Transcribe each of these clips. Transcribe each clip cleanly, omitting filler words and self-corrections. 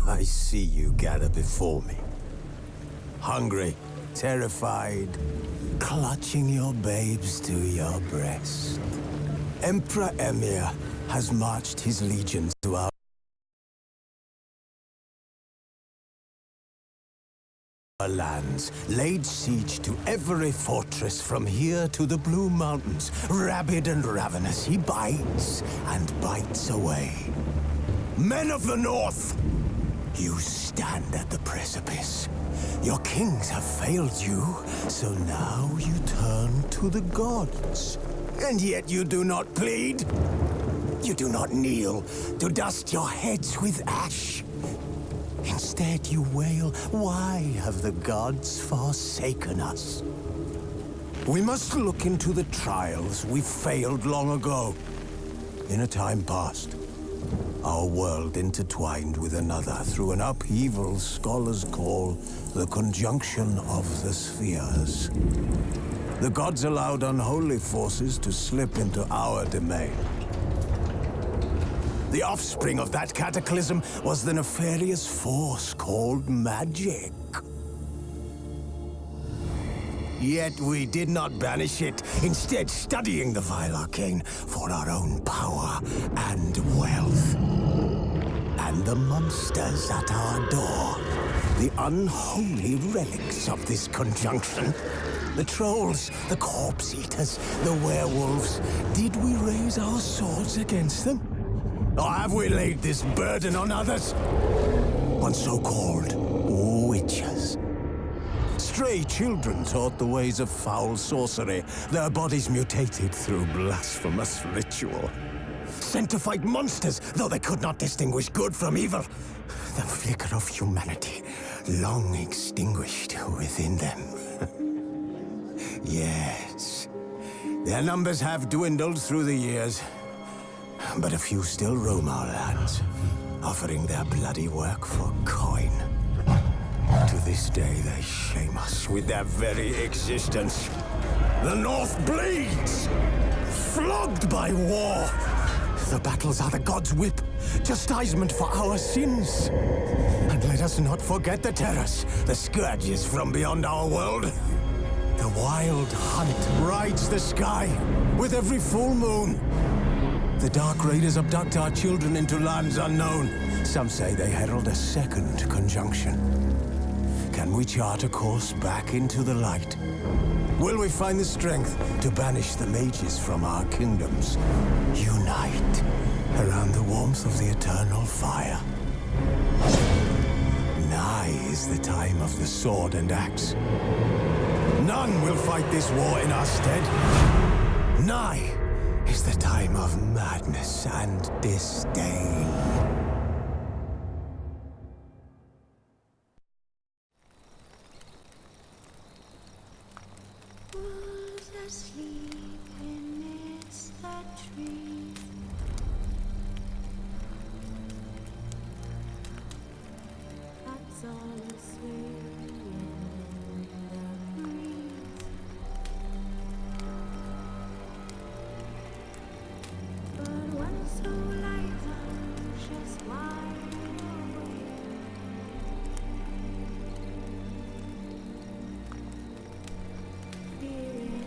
I see you gather before me. Hungry, terrified, clutching your babes to your breast. Emperor Emhyr has marched his legions to our lands, laid siege to every fortress from here to the Blue Mountains. Rabid and ravenous, he bites and bites away. Men of the North, you stand at the precipice. Your kings have failed you, so now you turn to the gods. And yet you do not plead. You do not kneel to dust your heads with ash. Instead you wail, why have the gods forsaken us? We must look into the trials we failed long ago. In a time past, our world intertwined with another through an upheaval scholars call the conjunction of the spheres. The gods allowed unholy forces to slip into our domain. The offspring of that cataclysm was the nefarious force called magic. Yet we did not banish it, instead studying the vile arcane for our own power and wealth. And the monsters at our door, the unholy relics of this conjunction. The trolls, the corpse-eaters, the werewolves. Did we raise our swords against them? Or have we laid this burden on others? On so-called witches. Stray children taught the ways of foul sorcery, their bodies mutated through blasphemous ritual. Sent to fight monsters, though they could not distinguish good from evil. The flicker of humanity, long extinguished within them. Yes, their numbers have dwindled through the years, but a few still roam our lands, offering their bloody work for coin. To this day, they shame us with their very existence. The North bleeds, flogged by war. The battles are the gods' whip, chastisement for our sins. And let us not forget the terrors, the scourges from beyond our world. The wild hunt rides the sky with every full moon. The Dark Raiders abduct our children into lands unknown. Some say they herald a second conjunction. Can we chart a course back into the light? Will we find the strength to banish the mages from our kingdoms? Unite around the warmth of the eternal fire. Nigh is the time of the sword and axe. None will fight this war in our stead. Nigh is the time of madness and disdain. Wolves asleep amidst the trees. Cats all swaying in the breeze. But one so light anxious wide awake. Fearing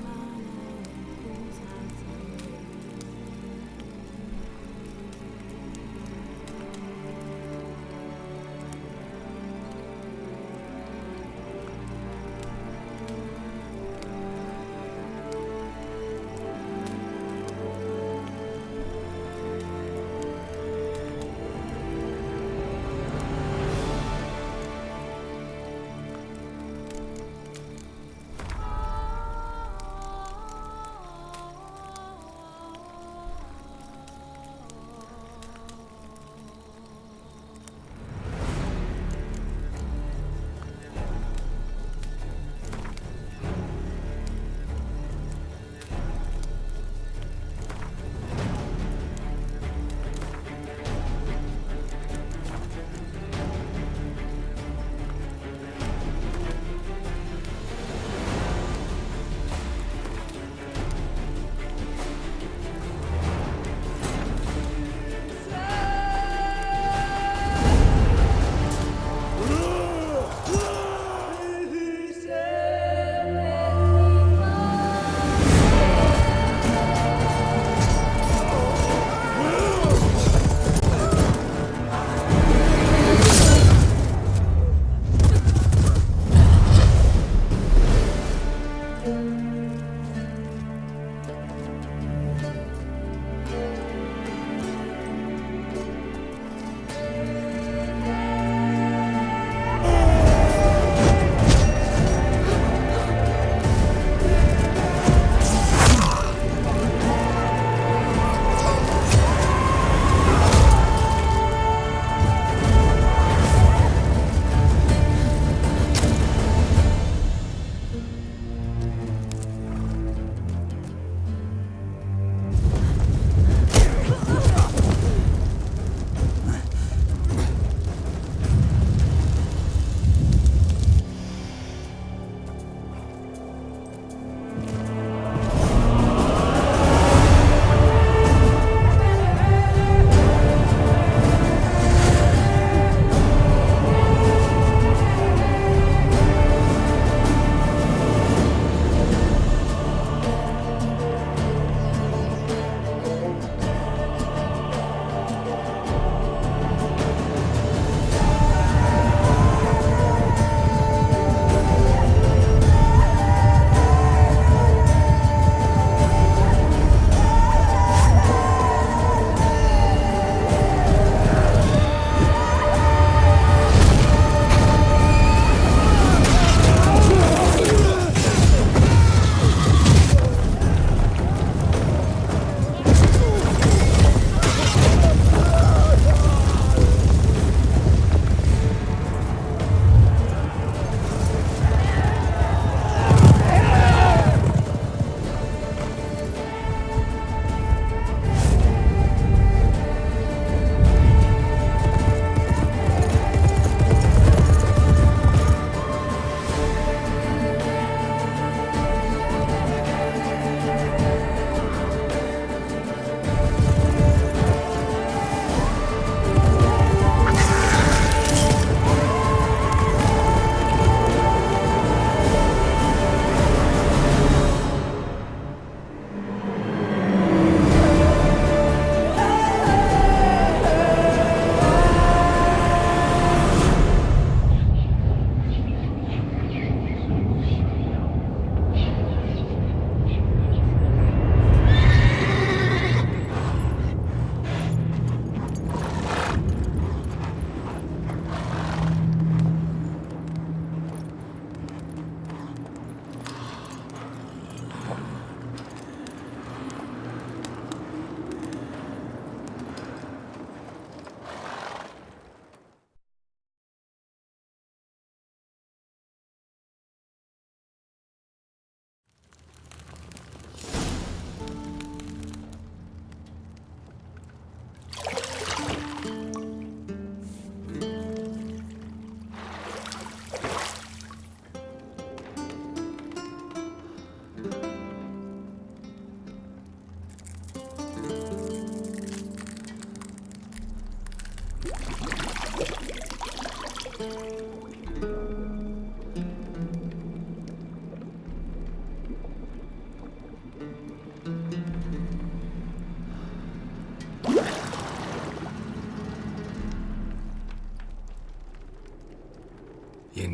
all manner of things outside.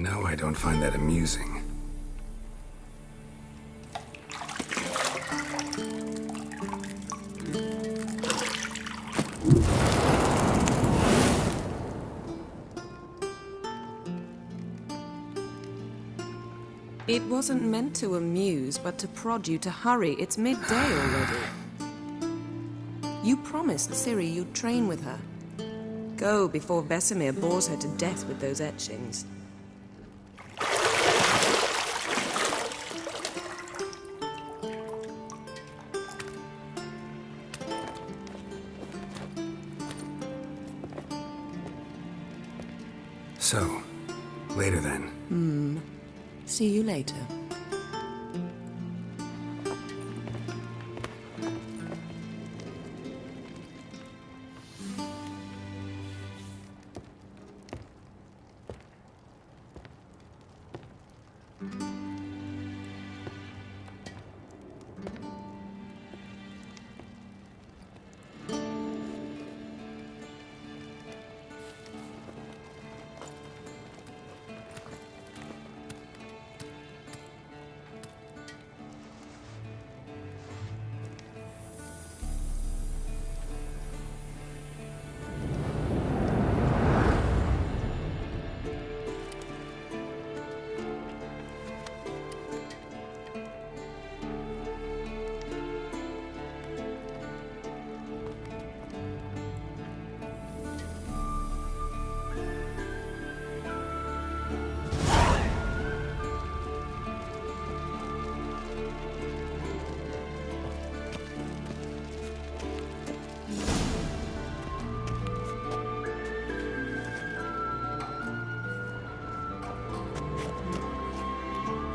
know I don't find that amusing. It wasn't meant to amuse, but to prod you to hurry. It's midday already. You promised Ciri you'd train with her. Go before Vesemir bores her to death with those etchings. So, later then. See you later.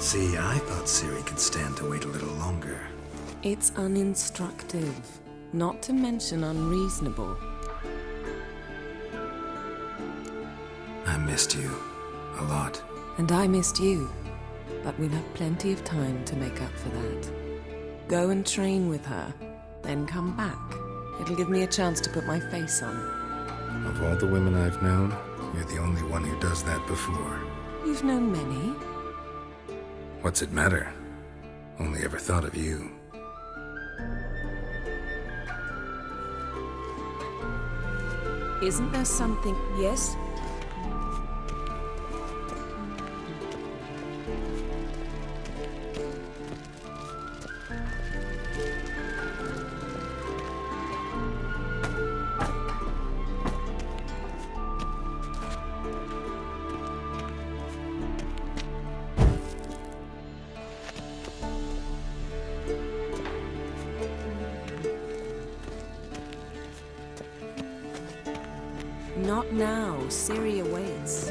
See, I thought Ciri could stand to wait a little longer. It's uninstructive, not to mention unreasonable. I missed you. A lot. And I missed you, but we'll have plenty of time to make up for that. Go and train with her, then come back. It'll give me a chance to put my face on. Of all the women I've known, you're the only one who does that before. You've known many. What's it matter? Only ever thought of you. Isn't there something... Yes? Not now. Ciri awaits.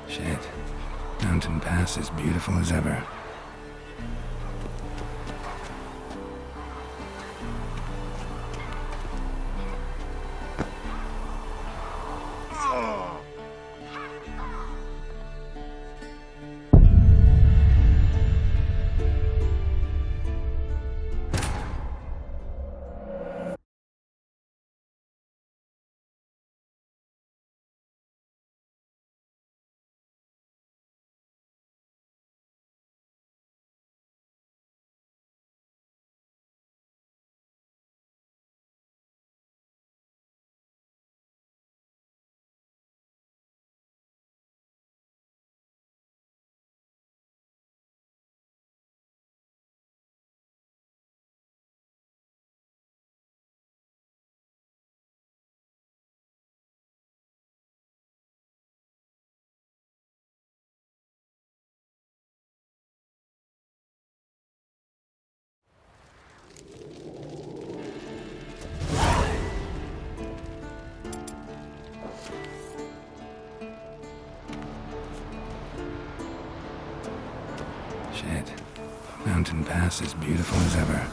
Shit. Mountain Pass is beautiful as ever. mountain pass as beautiful as ever.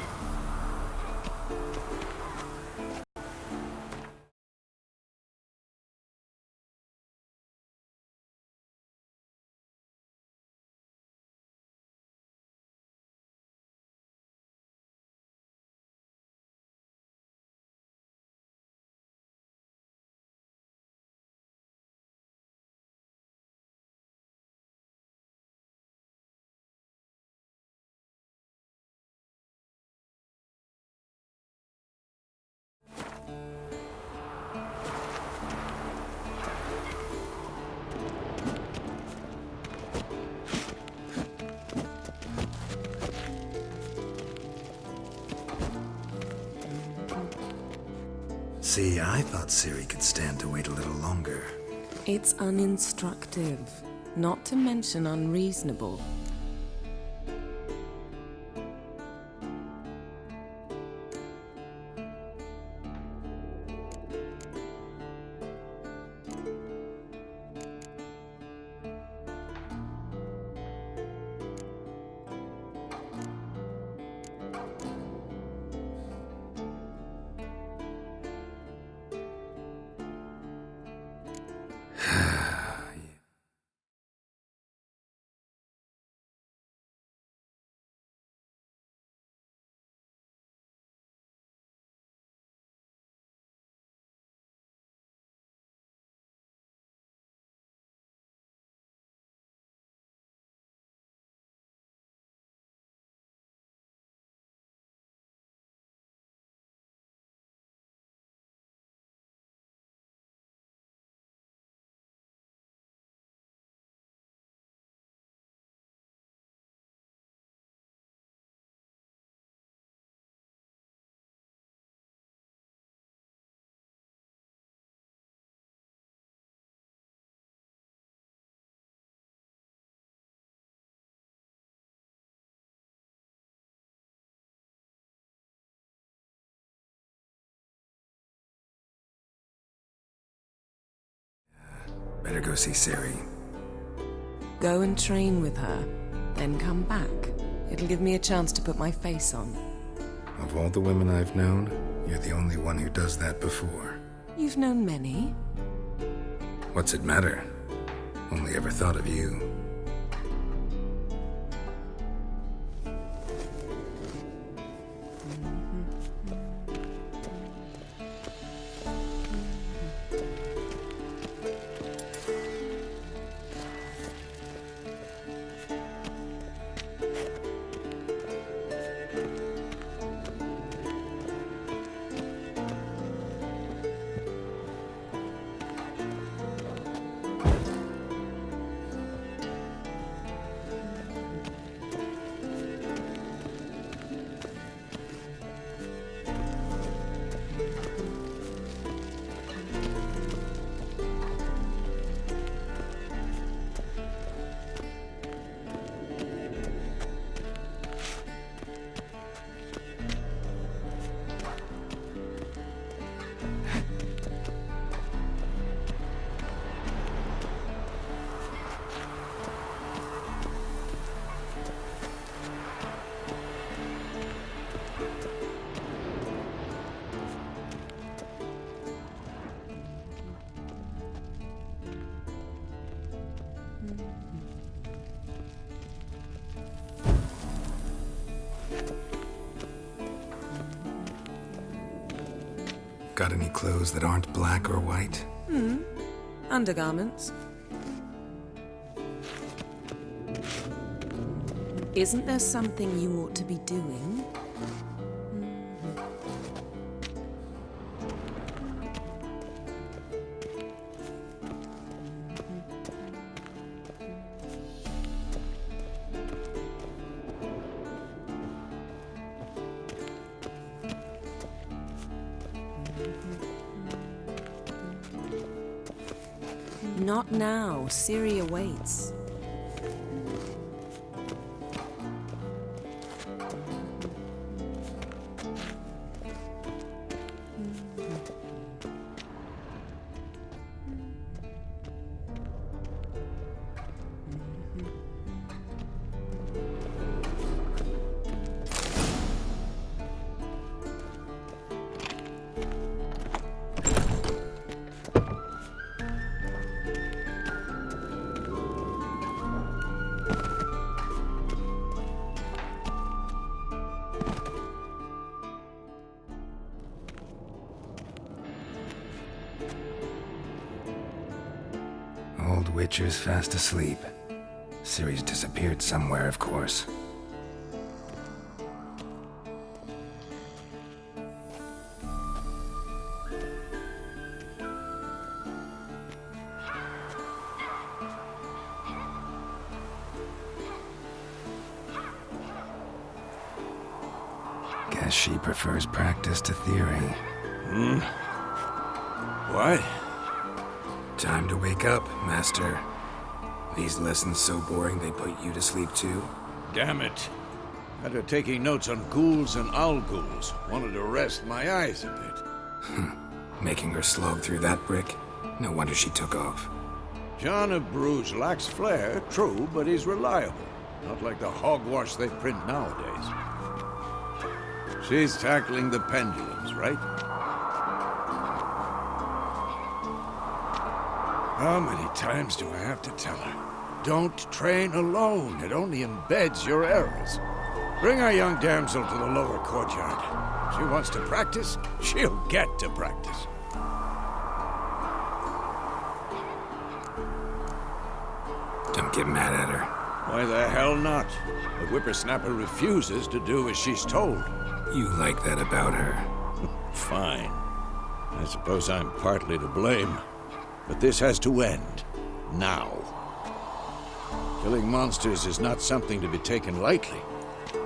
See, I thought Ciri could stand to wait a little longer. It's uninstructive, not to mention unreasonable. Better go see Ciri. Go and train with her, then come back. It'll give me a chance to put my face on. Of all the women I've known, you're the only one who does that before. You've known many. What's it matter? Only ever thought of you. Got any clothes that aren't black or white? Undergarments. Isn't there something you ought to be doing? Not now. Ciri awaits. Old Witcher's fast asleep. Ciri's disappeared somewhere, of course. Guess she prefers practice to theory. What? Time to wake up, Master. These lessons so boring they put you to sleep too? Damn it. After taking notes on ghouls and owl ghouls, wanted to rest my eyes a bit. Making her slog through that brick? No wonder she took off. John of Bruges lacks flair, true, but he's reliable. Not like the hogwash they print nowadays. She's tackling the pendulums, right? How many times do I have to tell her? Don't train alone. It only embeds your errors. Bring our young damsel to the lower courtyard. She wants to practice, she'll get to practice. Don't get mad at her. Why the hell not? The whippersnapper refuses to do as she's told. You like that about her. Fine. I suppose I'm partly to blame. But this has to end. Now. Killing monsters is not something to be taken lightly.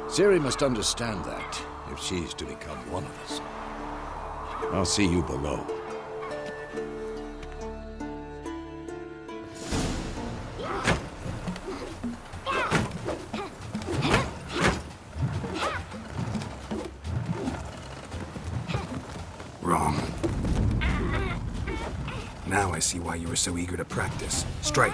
Ciri must understand that, if she's to become one of us. I'll see you below. Wrong. Now I see why you were so eager to practice. Strike.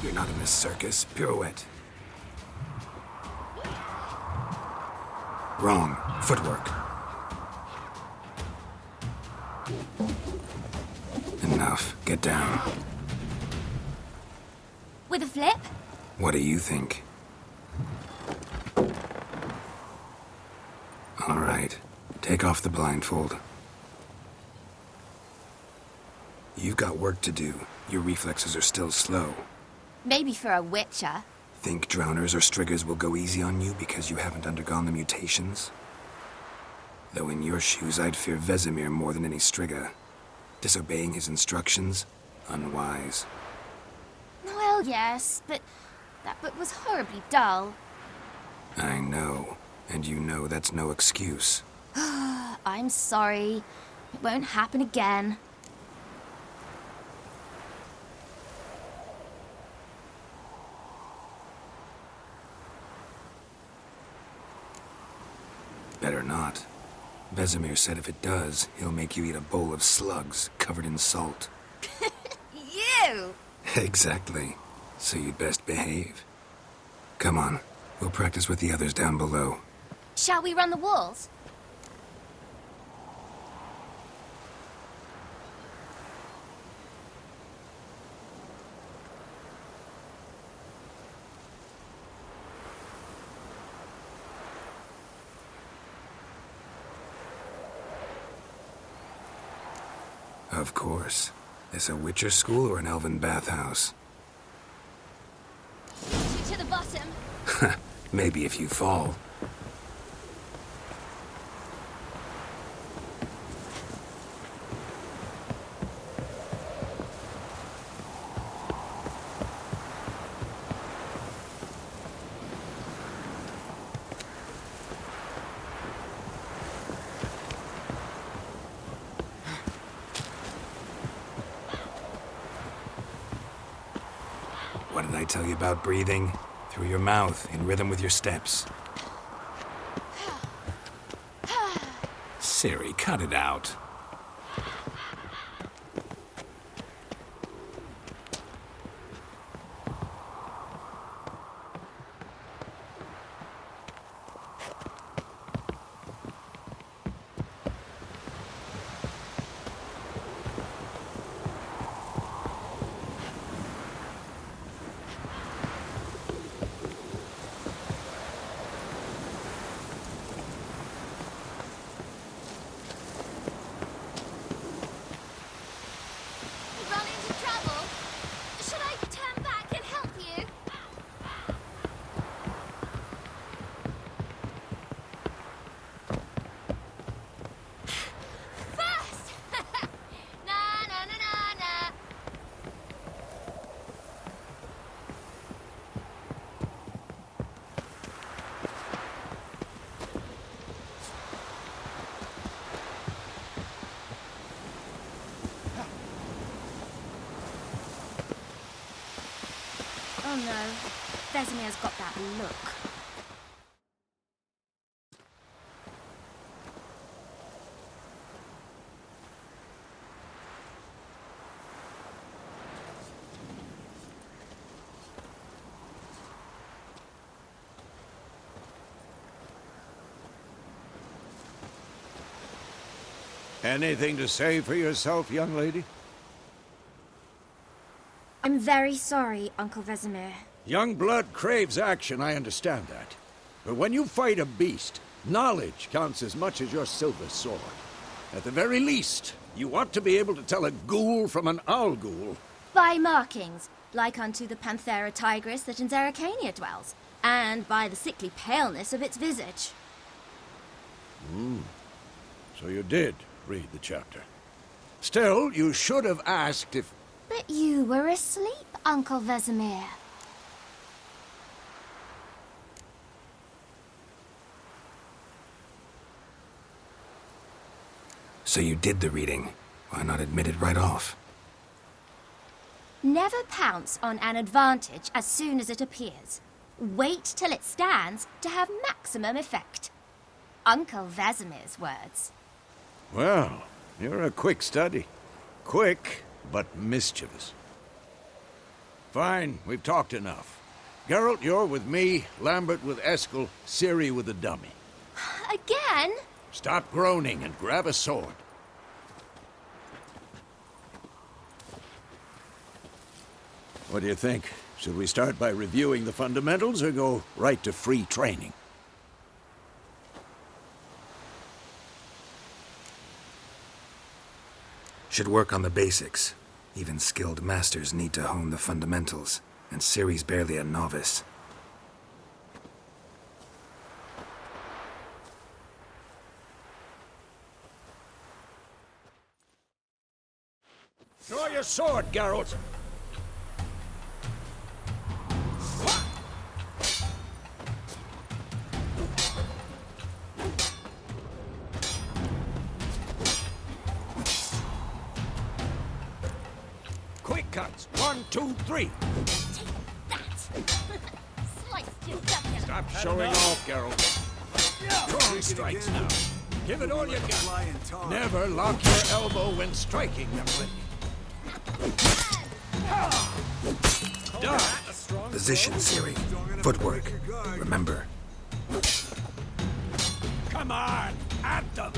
You're not in this circus. Pirouette. Wrong. Footwork. Enough. Get down. With a flip? What do you think? All right. Take off the blindfold. You've got work to do. Your reflexes are still slow. Maybe for a witcher. Think drowners or striggers will go easy on you because you haven't undergone the mutations? Though in your shoes, I'd fear Vesemir more than any strigger. Disobeying his instructions? Unwise. Well, yes, but that book was horribly dull. I know. And you know that's no excuse. I'm sorry. It won't happen again. Better not. Vesemir said if it does, he'll make you eat a bowl of slugs covered in salt. You! Exactly. So you'd best behave. Come on. We'll practice with the others down below. Shall we run the walls? Of course. This a Witcher school or an elven bathhouse? To the bottom. Maybe if you fall. What did I tell you about breathing? Through your mouth, in rhythm with your steps. Ciri, cut it out. No, Vesemir's got that look. Anything to say for yourself, young lady? I'm very sorry, Uncle Vesemir. Young blood craves action, I understand that. But when you fight a beast, knowledge counts as much as your silver sword. At the very least, you ought to be able to tell a ghoul from an owl ghoul. By markings, like unto the Panthera tigris that in Zerrikania dwells, and by the sickly paleness of its visage. So you did read the chapter. Still, you should have asked if... But you were asleep, Uncle Vesemir. So you did the reading. Why not admit it right off? Never pounce on an advantage as soon as it appears. Wait till it stands to have maximum effect. Uncle Vesemir's words. Well, you're a quick study. Quick, but mischievous. Fine, we've talked enough. Geralt, you're with me, Lambert with Eskel, Ciri with the dummy. Again? Stop groaning and grab a sword. What do you think? Should we start by reviewing the fundamentals or go right to free training? Should work on the basics. Even skilled masters need to hone the fundamentals, and Ciri's barely a novice. Draw your sword, Geralt! Quick cuts! 1, 2, 3! Take that! Slice your jugular! Stop showing off, Geralt. Strong strikes now. Give it all you got. Never lock your elbow when striking, young lady. Done. Position, Ciri. Footwork. Remember. Come on! At them!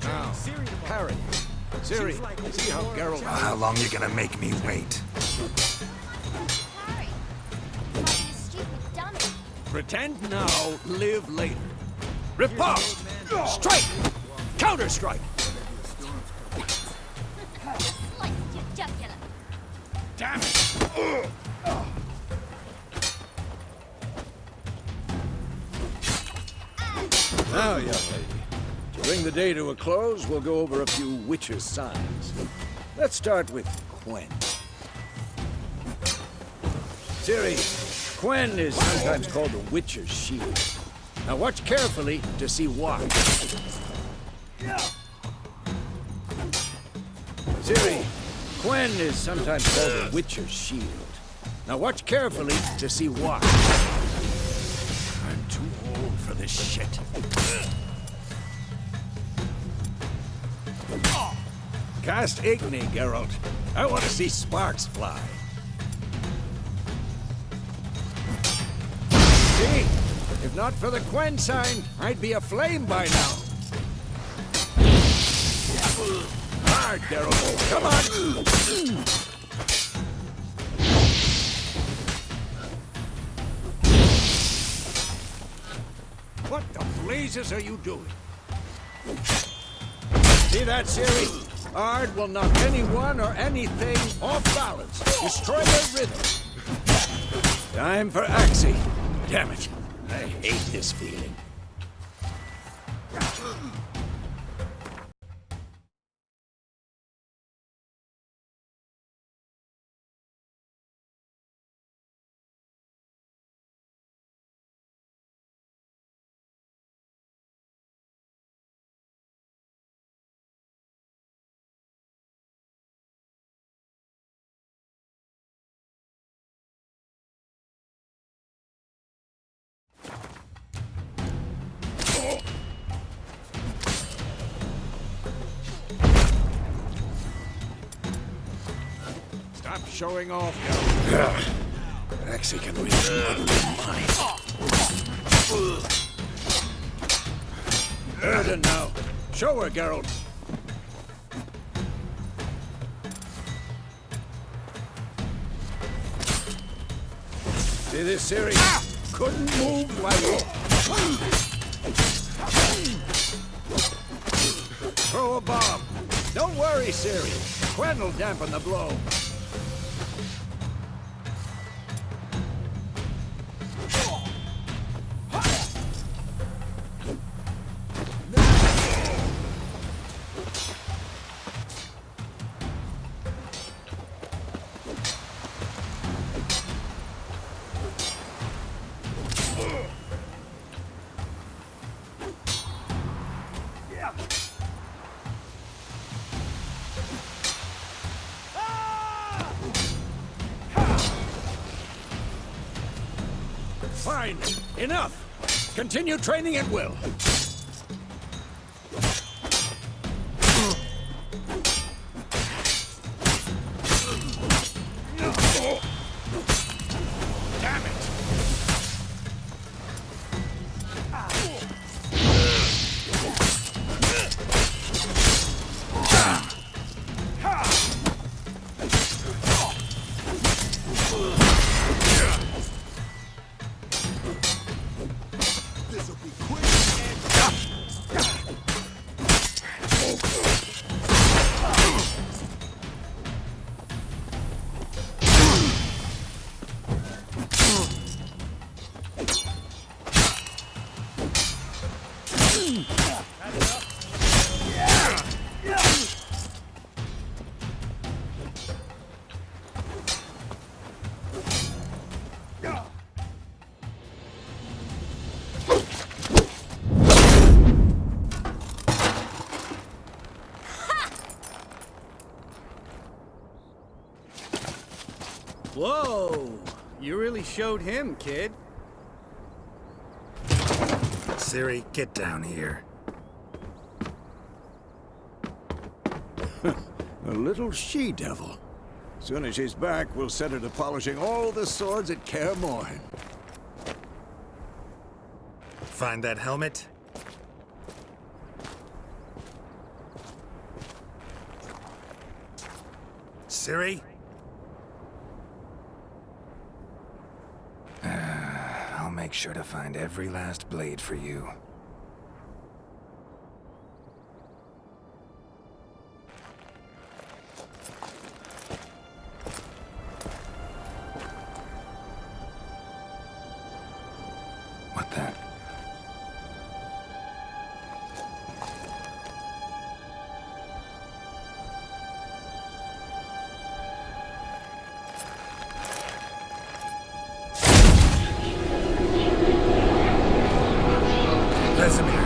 Now, parry. Ciri, see how Geralt... How long you gonna make me wait? Harry! You stupid dummy! Pretend now, live later. Riposte! Strike! Counter-strike! Slice your jugular! Damn it! Now, young lady, to bring the day to a close, we'll go over a few Witcher's signs. Let's start with Quen. Ciri, Quen is sometimes called the Witcher's shield. Now watch carefully to see why. Ciri, Quen is sometimes called the Witcher's shield. Now watch carefully to see why. I'm too old for this shit. Cast Igni, Geralt. I want to see sparks fly. See? If not for the Quen sign, I'd be aflame by now. Hard, Geralt. Come on! What the blazes are you doing? See that, Ciri? Ard will knock anyone or anything off balance. Destroy their rhythm. Time for Axii. Damn it. I hate this feeling. Stop showing off, Geralt. Axie can reach mine. Erden now. Show her, Geralt. See this, Ciri? Couldn't move like it. Throw a bomb. Don't worry, Ciri. Quen will dampen the blow. Fine. Enough. Continue training at will. Damn it. Whoa! You really showed him, kid. Ciri, get down here. A little she-devil. Soon as she's back, we'll set her to polishing all the swords at Kaer Morhen. Find that helmet? Ciri? I'll make sure to find every last blade for you. What the? Vesemir!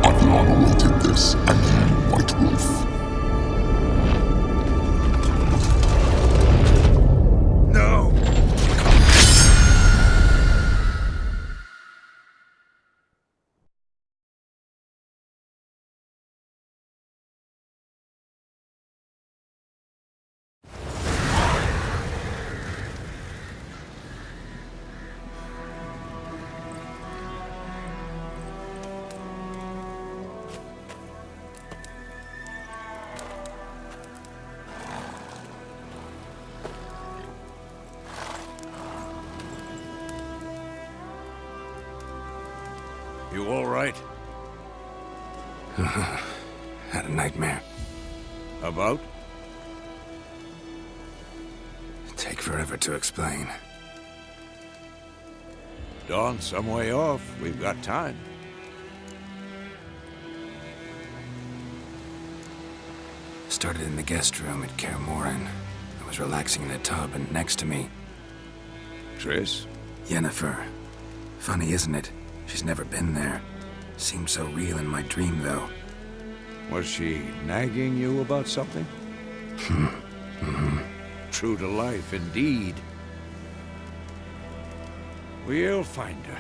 Avion awaited this, and you, White Wolf. No! You all right? Had a nightmare. About? Take forever to explain. Dawn's some way off. We've got time. Started in the guest room at Kaer Morhen. I was relaxing in a tub, and next to me, Triss? Yennefer. Funny, isn't it? She's never been there. Seemed so real in my dream, though. Was she nagging you about something? True to life, indeed. We'll find her.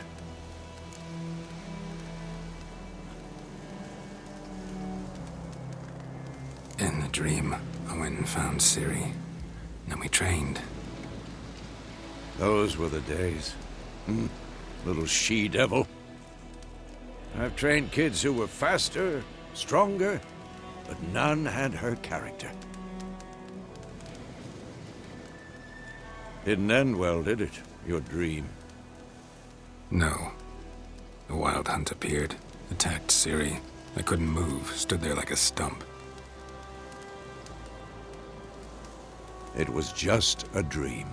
In the dream, I went and found Ciri. Then we trained. Those were the days. Little she-devil. I've trained kids who were faster, stronger, but none had her character. Didn't end well, did it? Your dream? No. The Wild Hunt appeared, attacked Ciri. I couldn't move, stood there like a stump. It was just a dream.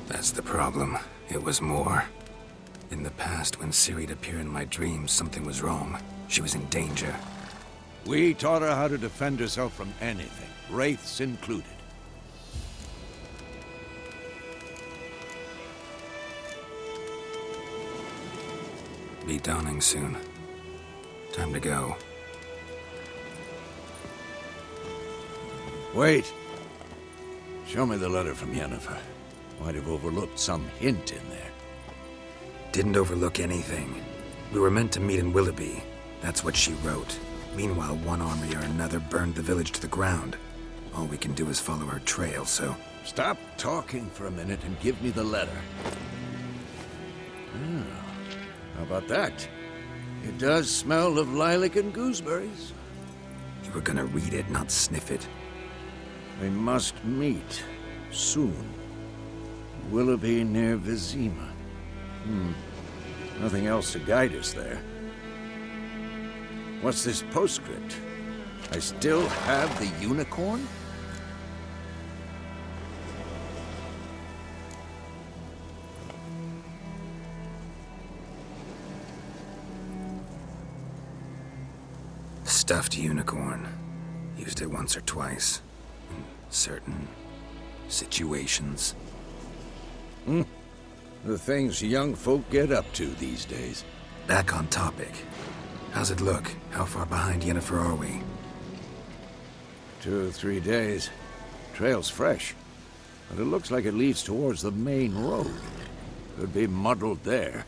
That's the problem. It was more. In the past, when Ciri'd appear in my dreams, something was wrong. She was in danger. We taught her how to defend herself from anything, wraiths included. Be dawning soon. Time to go. Wait. Show me the letter from Yennefer. Might have overlooked some hint in there. Didn't overlook anything. We were meant to meet in Willoughby. That's what she wrote. Meanwhile, one army or another burned the village to the ground. All we can do is follow her trail, so... Stop talking for a minute and give me the letter. How about that? It does smell of lilac and gooseberries. You were gonna read it, not sniff it. We must meet. Soon. Willoughby near Vizima. Nothing else to guide us there. What's this postscript? I still have the unicorn? Stuffed unicorn. Used it once or twice. In certain situations. The things young folk get up to these days. Back on topic. How's it look? How far behind Yennefer are we? 2 or 3 days. Trail's fresh. But it looks like it leads towards the main road. Could be muddled there.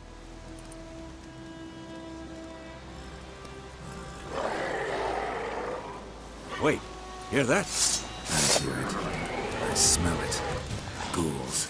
Wait, hear that? I hear it. I smell it. Ghouls.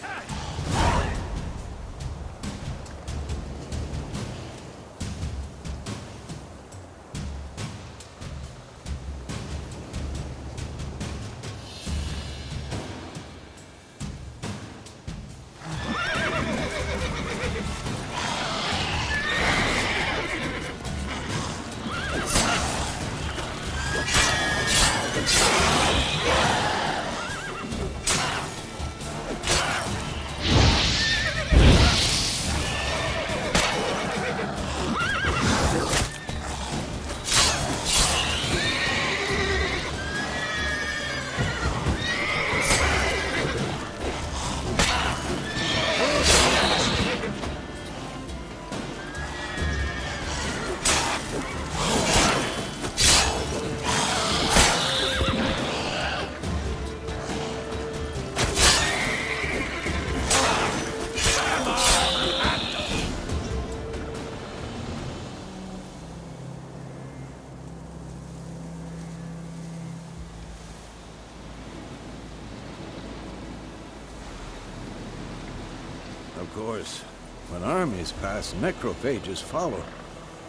Of course, when armies pass, necrophages follow.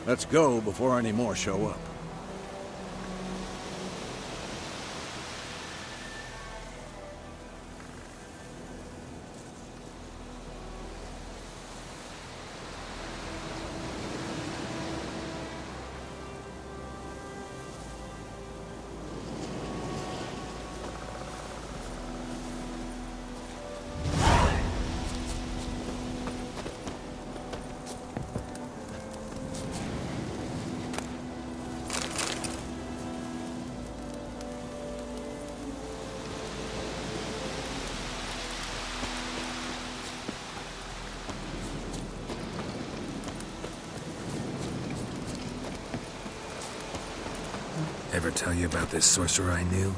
Let's go before any more show up. Ever tell you about this sorcerer I knew?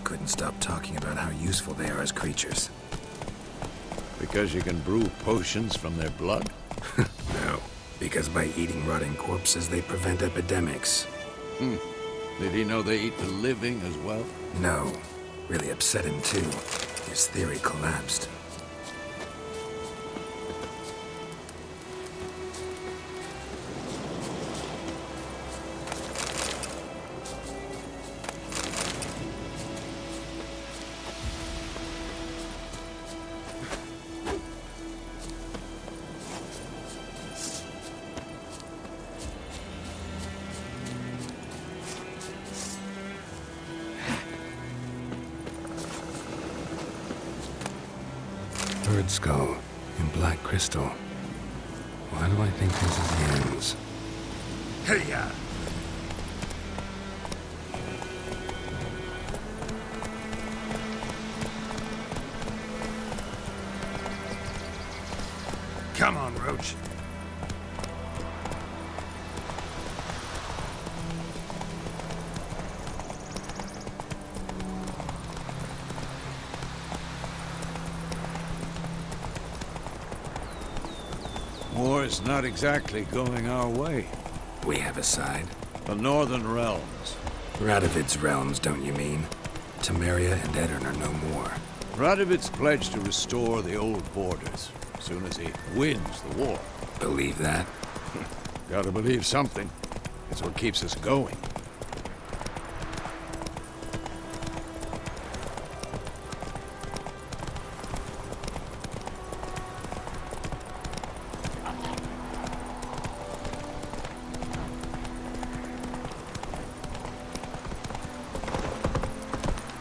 Couldn't stop talking about how useful they are as creatures. Because you can brew potions from their blood? No, because by eating rotting corpses, they prevent epidemics. Did he know they eat the living as well? No, really upset him too. His theory collapsed. Bird skull in black crystal. Why do I think this is the ends? Hey-ya! Come on, Roach. War's not exactly going our way. We have a side. The Northern Realms. Radovid's realms, don't you mean? Temeria and Edirn are no more. Radovid's pledged to restore the old borders as soon as he wins the war. Believe that? Gotta believe something. It's what keeps us going.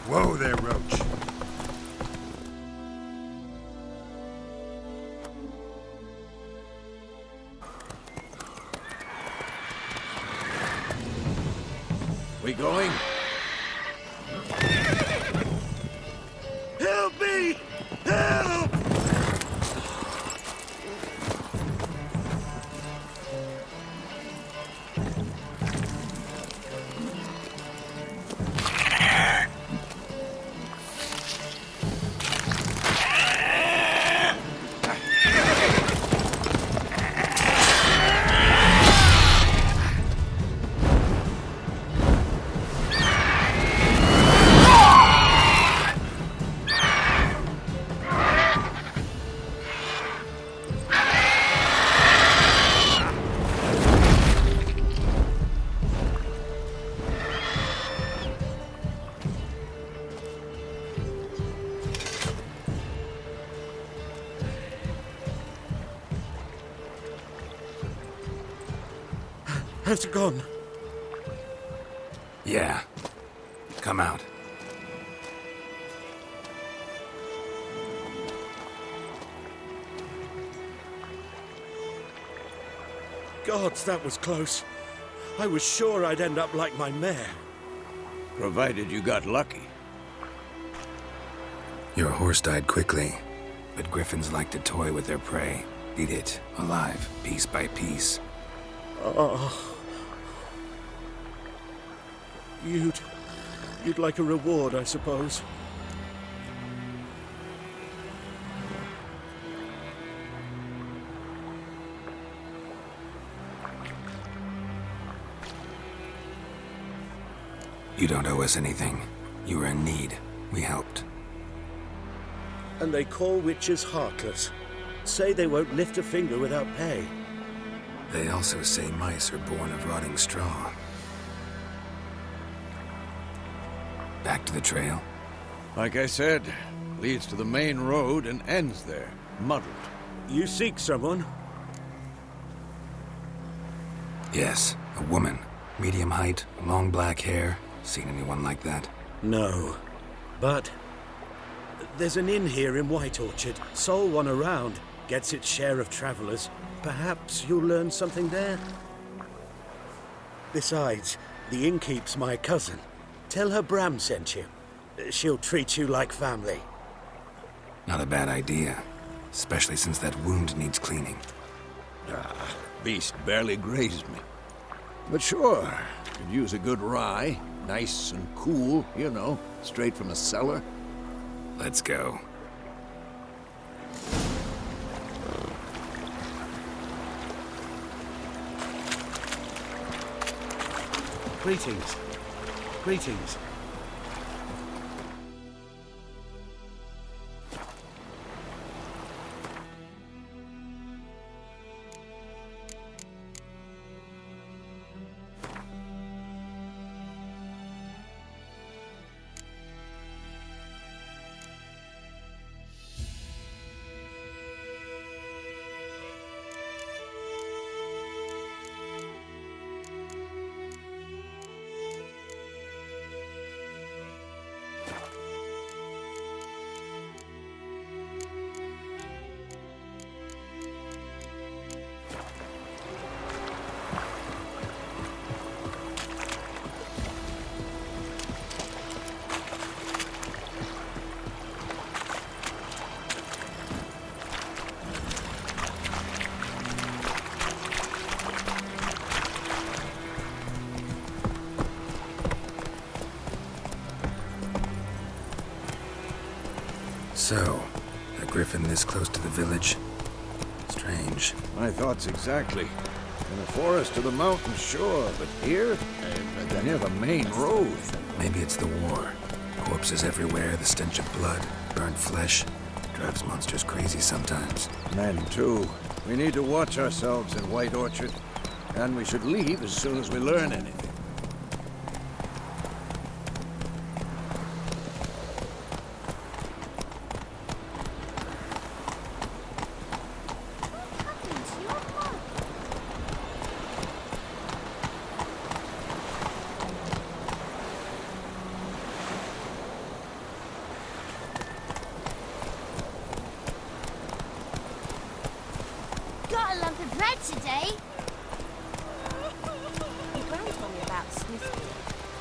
Whoa there, Roach. We going? Help me! Help! Has it gone? Yeah. Come out. Gods, that was close. I was sure I'd end up like my mare. Provided you got lucky. Your horse died quickly, but griffins like to toy with their prey. Eat it, alive, piece by piece. Oh. You'd like a reward, I suppose. You don't owe us anything. You were in need. We helped. And they call witches heartless. Say they won't lift a finger without pay. They also say mice are born of rotting straw. Back to the trail? Like I said, leads to the main road and ends there, muddled. You seek someone? Yes, a woman. Medium height, long black hair. Seen anyone like that? No. But there's an inn here in White Orchard. Sole one around. Gets its share of travelers. Perhaps you'll learn something there? Besides, the innkeep's my cousin. Tell her Bram sent you. She'll treat you like family. Not a bad idea. Especially since that wound needs cleaning. Beast barely grazed me. But sure, could use a good rye. Nice and cool, you know, straight from a cellar. Let's go. Greetings. Greetings. So, a griffin this close to the village? Strange. My thoughts exactly. In the forest to the mountain, sure, but here, near the main road. Maybe it's the war. Corpses everywhere, the stench of blood, burnt flesh. Drives monsters crazy sometimes. Men, too. We need to watch ourselves in White Orchard, and we should leave as soon as we learn anything. Got a lump of bread today. Your granny told me about Sniffy.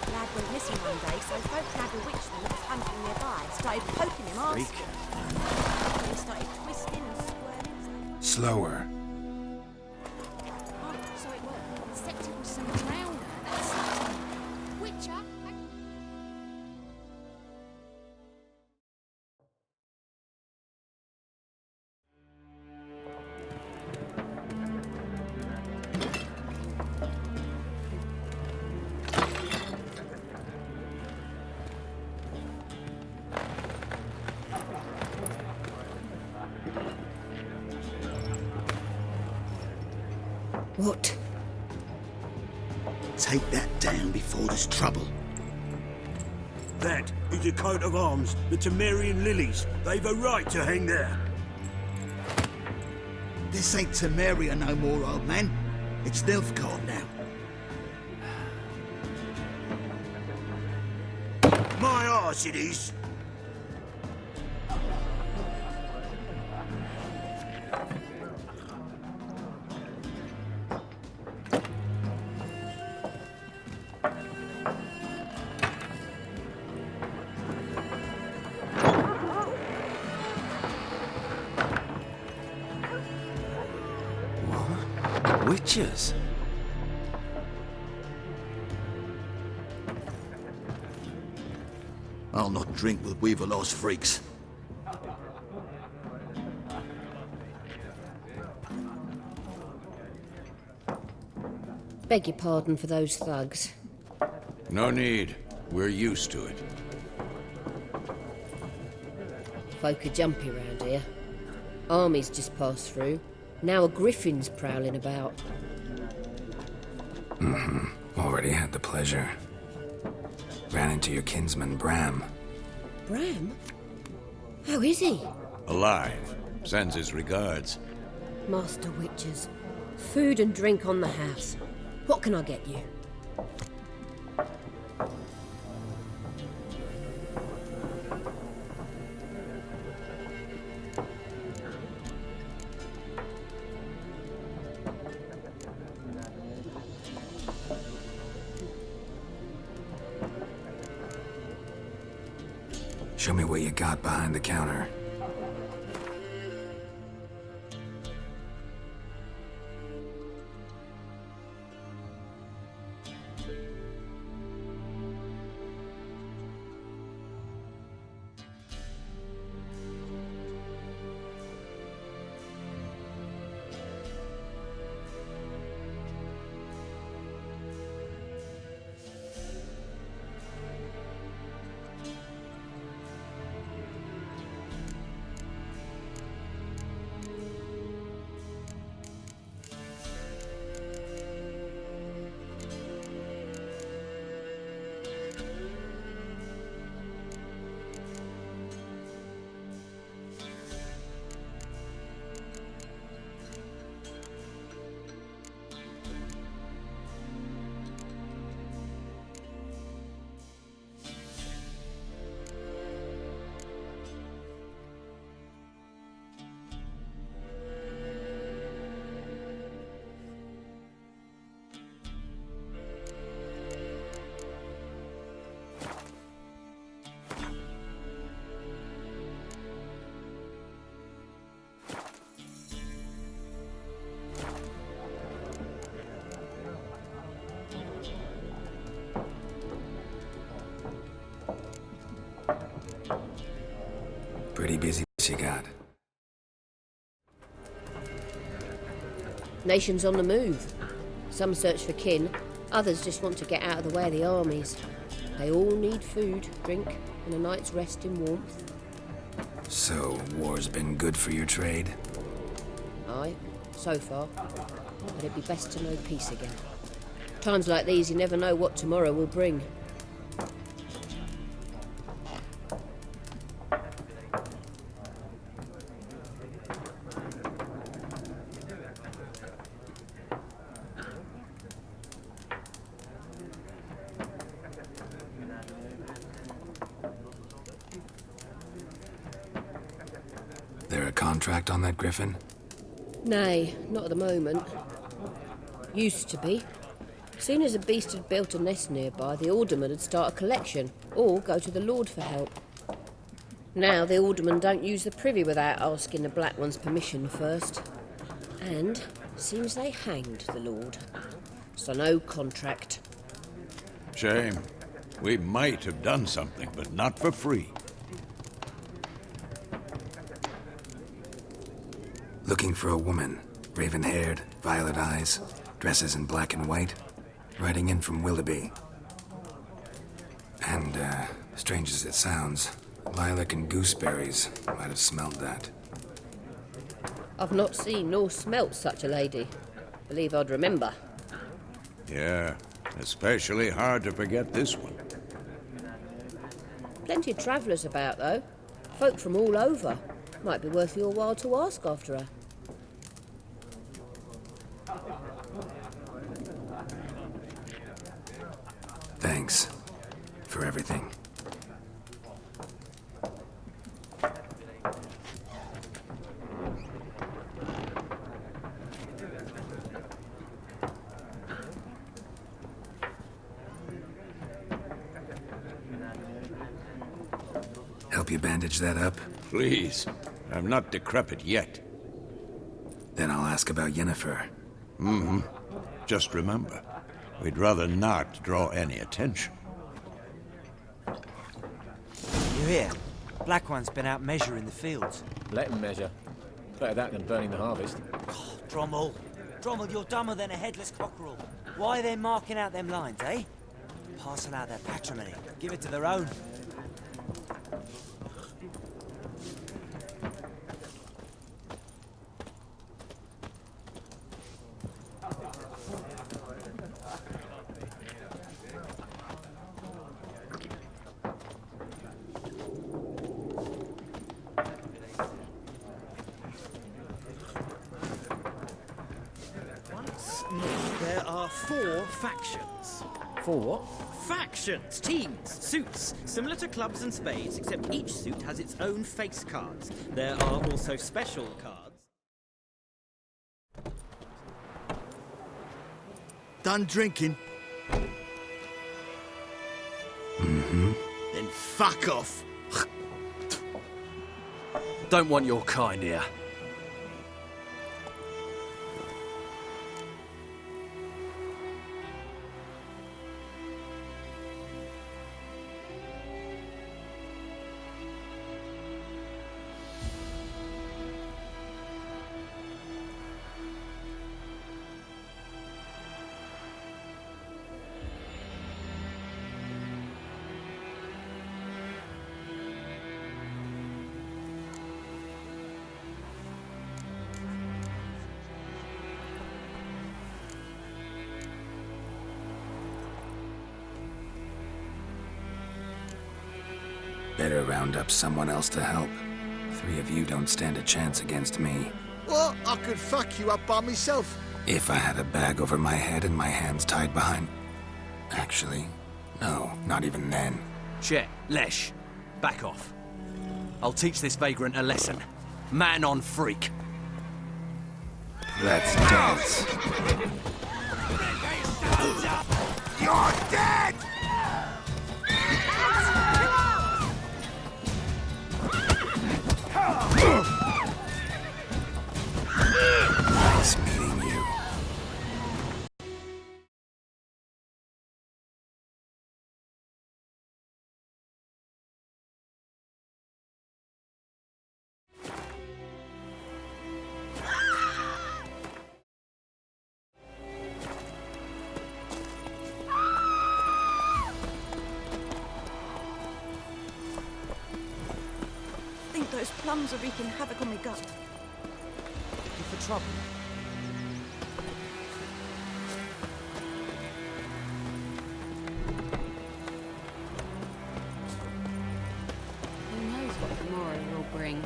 The lad went missing one day, so folk had a witchman that was hunting nearby. Started poking him, asking. He started twisting and squirming. Slower. Oh, so it worked. Except it was some drowner. That's it. Witcher. What? Take that down before there's trouble. That is a coat of arms, the Temerian lilies. They've a right to hang there. This ain't Temeria no more, old man. It's Nilfgaard now. My arse it is. Witches? I'll not drink with Weaverlaw's freaks. Beg your pardon for those thugs. No need. We're used to it. Folk are jumpy round here. Armies just passed through. Now a griffin's prowling about. Already had the pleasure. Ran into your kinsman, Bram. Bram? How is he? Alive. Sends his regards. Master Witchers. Food and drink on the house. What can I get you? Show me what you got behind the counter. Pretty busy you got. Nations on the move. Some search for kin, others just want to get out of the way of the armies. They all need food, drink, and a night's rest in warmth. So, war's been good for your trade? Aye, so far. But it'd be best to know peace again. Times like these, you never know what tomorrow will bring. There a contract on that griffin? Nay, not at the moment. Used to be. Soon as a beast had built a nest nearby, the alderman would start a collection, or go to the Lord for help. Now the aldermen don't use the privy without asking the Black One's permission first. And seems they hanged the Lord. So no contract. Shame. We might have done something, but not for free. Looking for a woman. Raven-haired, violet eyes, dresses in black and white. Riding in from Willoughby. And, strange as it sounds, lilac and gooseberries might have smelled that. I've not seen nor smelt such a lady. Believe I'd remember. Yeah, especially hard to forget this one. Plenty of travellers about, though. Folk from all over. Might be worth your while to ask after her. Thanks for everything. Help you bandage that up? Please. I'm not decrepit yet. Then I'll ask about Yennefer. Mm-hmm. Just remember, we'd rather not draw any attention. You hear? Black One's been out measuring the fields. Let him measure. Better that than burning the harvest. Oh, Drommel. Drommel, you're dumber than a headless cockerel. Why are they marking out them lines, eh? Passing out their patrimony. Give it to their own. There are 4 factions. 4 what? Factions, teams, suits, similar to clubs and spades, except each suit has its own face cards. There are also special cards. Done drinking? Mm-hmm. Then fuck off. Don't want your kind here. Better round up someone else to help. 3 of you don't stand a chance against me. What? I could fuck you up by myself. If I had a bag over my head and my hands tied behind... Actually, no, not even then. Chet, Lesh, back off. I'll teach this vagrant a lesson. Man on freak. Let's dance. You're dead! Nice meeting. Those plums are wreaking havoc on my gut. You for trouble? Who knows what tomorrow will bring?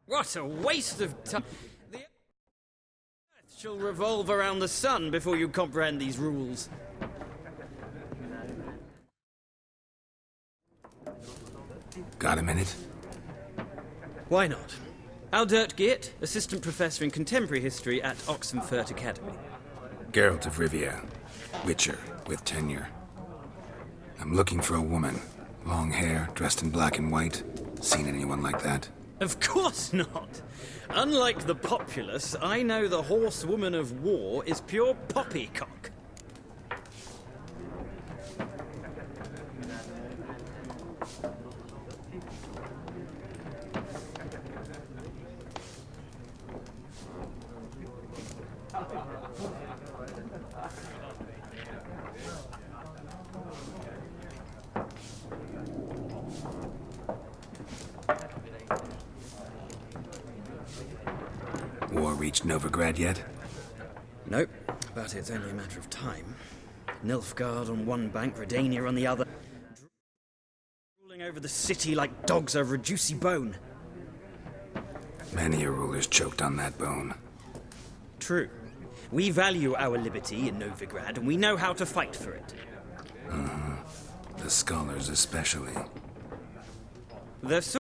What a waste of time! The earth shall revolve around the sun before you comprehend these rules. Got a minute? Why not? Aldert Geert, Assistant Professor in Contemporary History at Oxenfurt Academy. Geralt of Rivia, Witcher with tenure. I'm looking for a woman. Long hair, dressed in black and white. Seen anyone like that? Of course not! Unlike the populace, I know the horsewoman of war is pure poppycock. War reached Novigrad yet? Nope, but it's only a matter of time. Nilfgaard on one bank, Redania on the other. Ruling over the city like dogs over a juicy bone. Many a ruler's choked on that bone. True. We value our liberty in Novigrad, and we know how to fight for it. The scholars especially. They're